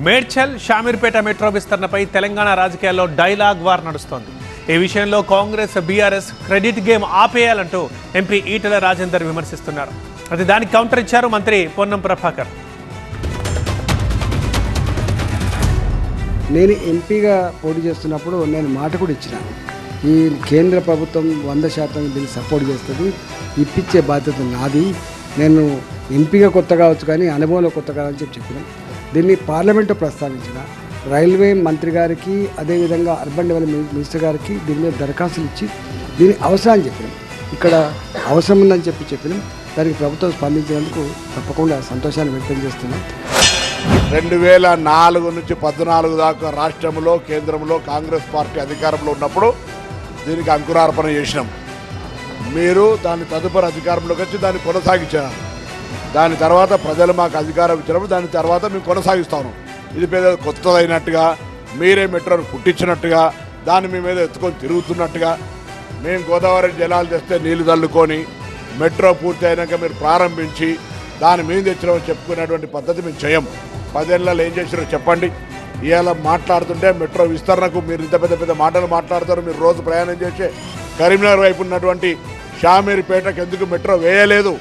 Medchal Shamirpet metro విస్తరణపై తెలంగాణ రాజకీయాల్లో dialogue war నడుస్తోంది. ఈ విషయంలో కాంగ్రెస్ బీఆర్ఎస్ క్రెడిట్ గేమ్ ఆపేయాలంటూ ఎంపీ ఈటెల రాజేందర్ విమర్శిస్తున్నారు. అది దానికి కౌంటర్ ఇచ్చారు మంత్రి పొన్నం ప్రభాకర్. నేను ఎంపీగా పోటీ చేస్తున్నప్పుడు నేను మాట కూడా ఇచ్చిన, ఈ కేంద్ర ప్రభుత్వం 100% దీన్ని సపోర్ట్ చేస్తుంది, ఇప్పించే బాధ్యత నాది. నేను ఎంపీగా కొత్త కావచ్చు కానీ అనుభవంలో కొత్త కాదని చెప్పినాం. దీన్ని పార్లమెంట్లో ప్రస్తావించిన, రైల్వే మంత్రి గారికి అదేవిధంగా అర్బన్ డెవలప్మెంట్ మినిస్టర్ గారికి దీని మీద దరఖాస్తులు ఇచ్చి దీని అవసరాన్ని చెప్పినాం. ఇక్కడ అవసరం ఉందని చెప్పినాం. దానికి ప్రభుత్వం స్పందించినందుకు తప్పకుండా సంతోషాన్ని వ్యక్తం చేస్తున్నాం. 2004 నుంచి 14 దాకా రాష్ట్రంలో కేంద్రంలో కాంగ్రెస్ పార్టీ అధికారంలో ఉన్నప్పుడు దీనికి అంకురార్పణ చేసినాం. మీరు దాని తదుపరి అధికారంలోకి వచ్చి దాన్ని కొనసాగించారు. దాని తర్వాత ప్రజలు మాకు అధికారం ఇచ్చినప్పుడు దాని తర్వాత మేము కొనసాగిస్తాము. ఇది పెద్ద కొత్తదైనట్టుగా, మీరే మెట్రోను పుట్టించినట్టుగా, దాన్ని మీ మీద ఎత్తుకొని తిరుగుతున్నట్టుగా, మేము గోదావరి జలాలు తెస్తే నీళ్లు చల్లుకొని మెట్రో పూర్తి అయినాక మీరు ప్రారంభించి దాని మీద తెచ్చినామని చెప్పుకునేటువంటి పద్ధతి మేము చేయం. 10 ఏళ్ళలో ఏం చేసినారో చెప్పండి. ఇవాళ మాట్లాడుతుంటే మెట్రో విస్తరణకు మీరు ఇంత పెద్ద పెద్ద మాటలు మాట్లాడతారు. మీరు రోజు ప్రయాణం చేసే కరీంనగర్ వైపు ఉన్నటువంటి షామీర్పేటకు ఎందుకు మెట్రో వేయలేదు?